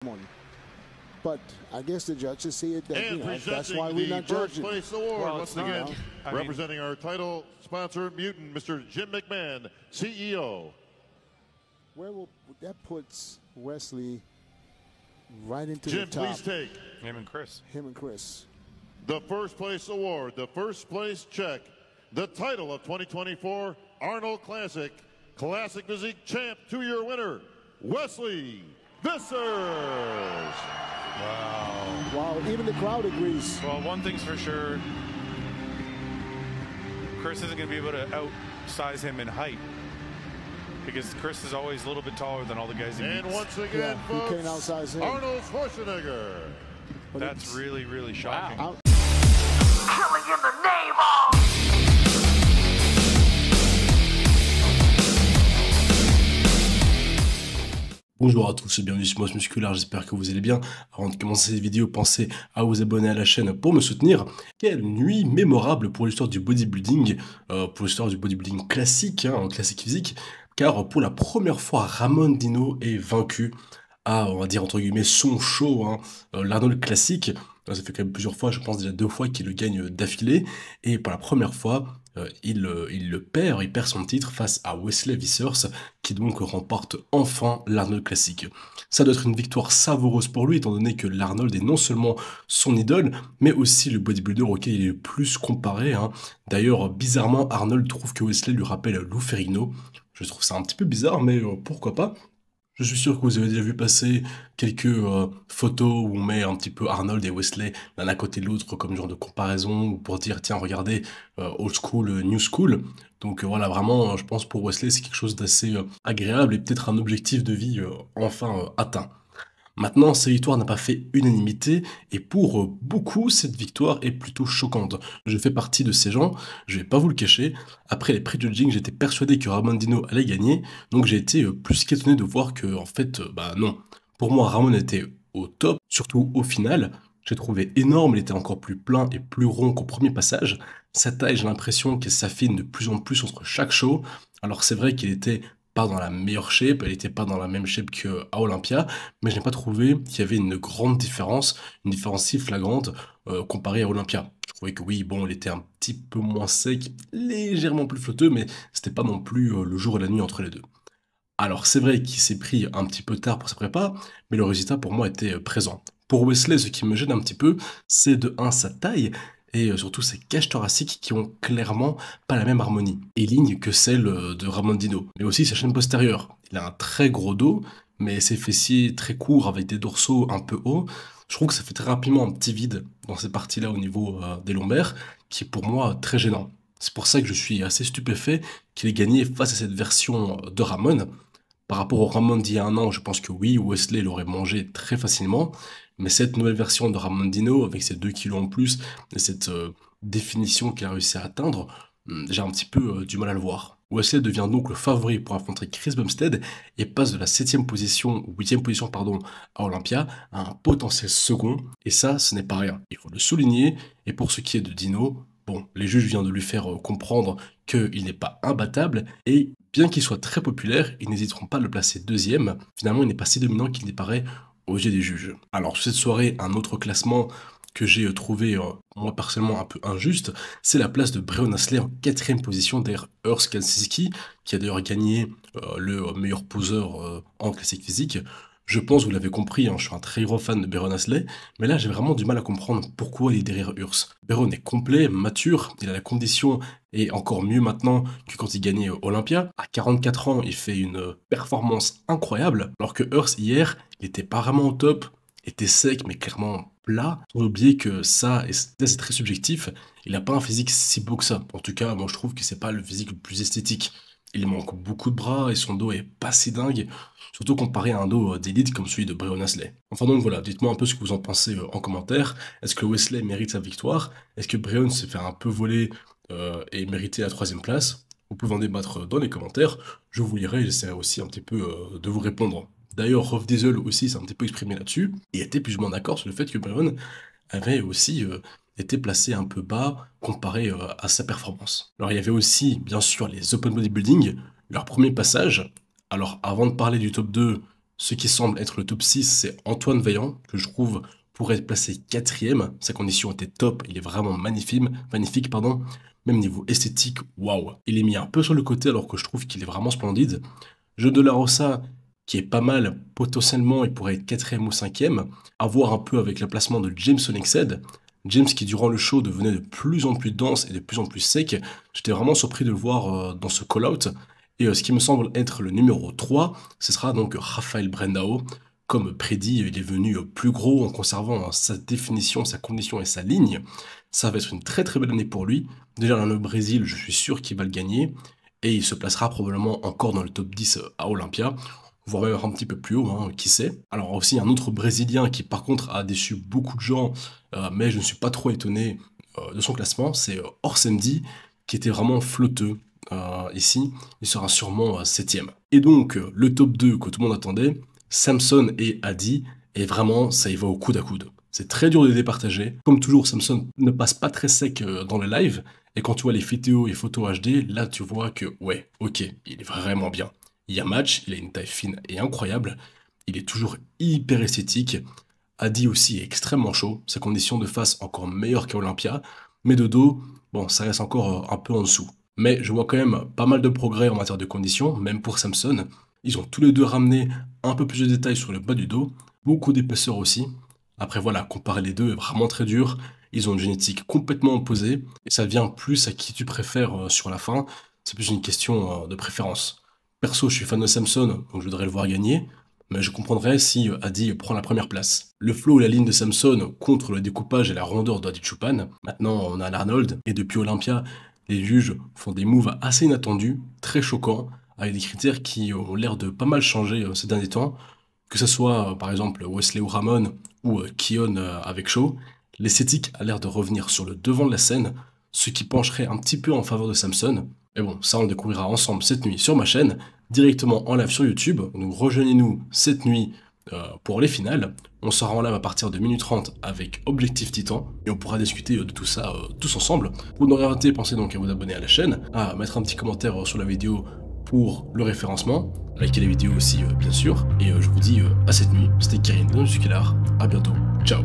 one. But I guess the judges see it that, And that's why presenting we're the not first judging. place award, Well, once it's not. again, I mean- representing our title sponsor, Mutant, Mr. Jim McMahon, CEO. That puts Wesley right into Jim, the top. please take Him and Chris. Him and Chris. the first place award, the first place check, the title of 2024 Arnold Classic Physique Champ 2-year winner, Wesley Vissers. Wow, even the crowd agrees. Well, one thing's for sure. Chris isn't going to be able to outsize him in height, because Chris is always a little bit taller than all the guys he And meets. once again, Yeah, he folks, can't outsize him. Arnold Schwarzenegger. But That's it's- really, really shocking. Wow. Killing in the name of... Bonjour à tous et bienvenue sur Moss Musculaire, j'espère que vous allez bien. Avant de commencer cette vidéo, pensez à vous abonner à la chaîne pour me soutenir. Quelle nuit mémorable pour l'histoire du bodybuilding, pour l'histoire du bodybuilding classique, classique physique, car pour la première fois, Ramon Dino est vaincu à, on va dire entre guillemets, son show, l'Arnold Classic. Ça fait quand même plusieurs fois, je pense déjà 2 fois qu'il le gagne d'affilée, et pour la première fois, il perd son titre face à Wesley Vissers, qui donc remporte enfin l'Arnold Classic. Ça doit être une victoire savoureuse pour lui, étant donné que l'Arnold est non seulement son idole, mais aussi le bodybuilder auquel il est le plus comparé. D'ailleurs, bizarrement, Arnold trouve que Wesley lui rappelle Lou Ferrigno. Je trouve ça un petit peu bizarre, mais pourquoi pas. Je suis sûr que vous avez déjà vu passer quelques photos où on met un petit peu Arnold et Wesley l'un à côté de l'autre comme genre de comparaison, ou pour dire tiens regardez, old school, new school. Donc voilà, vraiment je pense pour Wesley c'est quelque chose d'assez agréable et peut-être un objectif de vie enfin atteint. Maintenant, cette victoire n'a pas fait unanimité, et pour beaucoup, cette victoire est plutôt choquante. Je fais partie de ces gens, je vais pas vous le cacher. Après les pré-judging, j'étais persuadé que Ramon Dino allait gagner, donc j'ai été plus qu'étonné de voir que, en fait, non. Pour moi, Ramon était au top, surtout au final. J'ai trouvé énorme, il était encore plus plein et plus rond qu'au premier passage. Sa taille, j'ai l'impression qu'elle s'affine de plus en plus entre chaque show. Alors c'est vrai qu'il était pas dans la meilleure shape, elle était pas dans la même shape qu'à Olympia, mais je n'ai pas trouvé qu'il y avait une grande différence, une différence si flagrante comparée à Olympia. Je trouvais que oui, bon, il était un petit peu moins sec, légèrement plus flotteux, mais c'était pas non plus le jour et la nuit entre les deux. Alors c'est vrai qu'il s'est pris un petit peu tard pour sa prépa, mais le résultat pour moi était présent. Pour Wesley, ce qui me gêne un petit peu, c'est de 1 sa taille, et surtout ses cages thoraciques qui ont clairement pas la même harmonie et ligne que celle de Ramon Dino. Mais aussi sa chaîne postérieure. Il a un très gros dos, mais ses fessiers très courts avec des dorsaux un peu hauts. Je trouve que ça fait très rapidement un petit vide dans ces parties-là au niveau des lombaires, qui est pour moi très gênant. C'est pour ça que je suis assez stupéfait qu'il ait gagné face à cette version de Ramon. Par rapport au Ramon d'il y a 1 an, je pense que oui, Wesley l'aurait mangé très facilement. Mais cette nouvelle version de Ramon Dino, avec ses 2 kilos en plus, et cette définition qu'il a réussi à atteindre, j'ai un petit peu du mal à le voir. Wesley devient donc le favori pour affronter Chris Bumstead et passe de la 7e position, ou 8e position pardon, à Olympia à un potentiel second. Et ça, ce n'est pas rien. Il faut le souligner. Et pour ce qui est de Dino, bon, les juges viennent de lui faire comprendre qu'il n'est pas imbattable, et bien qu'il soit très populaire, ils n'hésiteront pas à le placer 2e. Finalement, il n'est pas si dominant qu'il n'y paraît aux yeux des juges. Alors, sur cette soirée, un autre classement que j'ai trouvé, moi personnellement, un peu injuste, c'est la place de Breon Astley en 4e position derrière Urs Kansiski, qui a d'ailleurs gagné le meilleur poseur en classique physique. Je pense, vous l'avez compris, je suis un très gros fan de Breon Astley, mais là j'ai vraiment du mal à comprendre pourquoi il est derrière Urs. Breon est complet, mature, il a la condition, et encore mieux maintenant que quand il gagnait Olympia. À 44 ans, il fait une performance incroyable, alors que Urs hier, il était pas vraiment au top, était sec mais clairement plat. Sans oublier que ça, et c'est très subjectif, il n'a pas un physique si beau que ça. En tout cas, moi je trouve que c'est pas le physique le plus esthétique. Il manque beaucoup de bras et son dos est pas si dingue, surtout comparé à un dos d'élite comme celui de Breon Astley. Enfin donc voilà, dites-moi un peu ce que vous en pensez en commentaire. Est-ce que Wesley mérite sa victoire? Est-ce que Breon se fait un peu voler et mériter la 3e place? Vous pouvez en débattre dans les commentaires, je vous lirai et j'essaierai aussi un petit peu de vous répondre. D'ailleurs, Rof Diesel aussi s'est un petit peu exprimé là-dessus, et était plus ou moins d'accord sur le fait que Breon avait aussi était placé un peu bas comparé à sa performance. Alors il y avait aussi bien sûr les Open Bodybuilding, leur premier passage. Alors avant de parler du top 2 Ce qui semble être le top 6, c'est Antoine Vaillant, que je trouve pourrait être placé 4e. Sa condition était top, il est vraiment magnifique, pardon. Même niveau esthétique, waouh. Il est mis un peu sur le côté alors que je trouve qu'il est vraiment splendide. Jeu de la Rosa, qui est pas mal, potentiellement il pourrait être 4e ou 5e. À voir un peu avec le placement de James Onyxhead. James qui durant le show devenait de plus en plus dense et de plus en plus sec. J'étais vraiment surpris de le voir dans ce call-out. Et ce qui me semble être le numéro 3, ce sera donc Rafael Brandao. Comme prédit, il est venu plus gros en conservant sa définition, sa condition et sa ligne. Ça va être une très très belle année pour lui. Déjà dans le Brésil, je suis sûr qu'il va le gagner. Et il se placera probablement encore dans le top 10 à Olympia. Voire même un petit peu plus haut, hein, qui sait. Alors aussi un autre Brésilien qui par contre a déçu beaucoup de gens, mais je ne suis pas trop étonné de son classement, c'est Orsemdi, qui était vraiment flotteux. Ici, il sera sûrement 7e. Et donc, le top 2 que tout le monde attendait, Samson et Adi, et vraiment, ça y va au coude à coude. C'est très dur de les départager. Comme toujours, Samson ne passe pas très sec dans le live, et quand tu vois les vidéos et photos HD, là tu vois que, ouais, ok, il est vraiment bien. Il y a match, il a une taille fine et incroyable, il est toujours hyper esthétique. Adi aussi est extrêmement chaud, sa condition de face encore meilleure qu'à Olympia, mais de dos, bon, ça reste encore un peu en dessous. Mais je vois quand même pas mal de progrès en matière de conditions, même pour Samson. Ils ont tous les deux ramené un peu plus de détails sur le bas du dos, beaucoup d'épaisseur aussi. Après voilà, comparer les deux est vraiment très dur. Ils ont une génétique complètement opposée, et ça vient plus à qui tu préfères sur la fin. C'est plus une question de préférence. Perso, je suis fan de Samson, donc je voudrais le voir gagner, mais je comprendrais si Adi prend la première place. Le flow et la ligne de Samson contre le découpage et la rondeur d'Adi Choopan. Maintenant, on a l'Arnold, et depuis Olympia, les juges font des moves assez inattendus, très choquants, avec des critères qui ont l'air de pas mal changer ces derniers temps. Que ce soit par exemple Wesley ou Ramon ou Kion avec Shaw, l'esthétique a l'air de revenir sur le devant de la scène, ce qui pencherait un petit peu en faveur de Samson. Mais bon, ça on le découvrira ensemble cette nuit sur ma chaîne, directement en live sur YouTube. Donc rejoignez-nous cette nuit pour les finales. On sera en live à partir de 1h30 avec Objectif Titan et on pourra discuter de tout ça tous ensemble. Pour ne rien rater, pensez donc à vous abonner à la chaîne, à mettre un petit commentaire sur la vidéo pour le référencement, likez la vidéo aussi bien sûr, et je vous dis à cette nuit, c'était Karim de Muscular, à bientôt, ciao.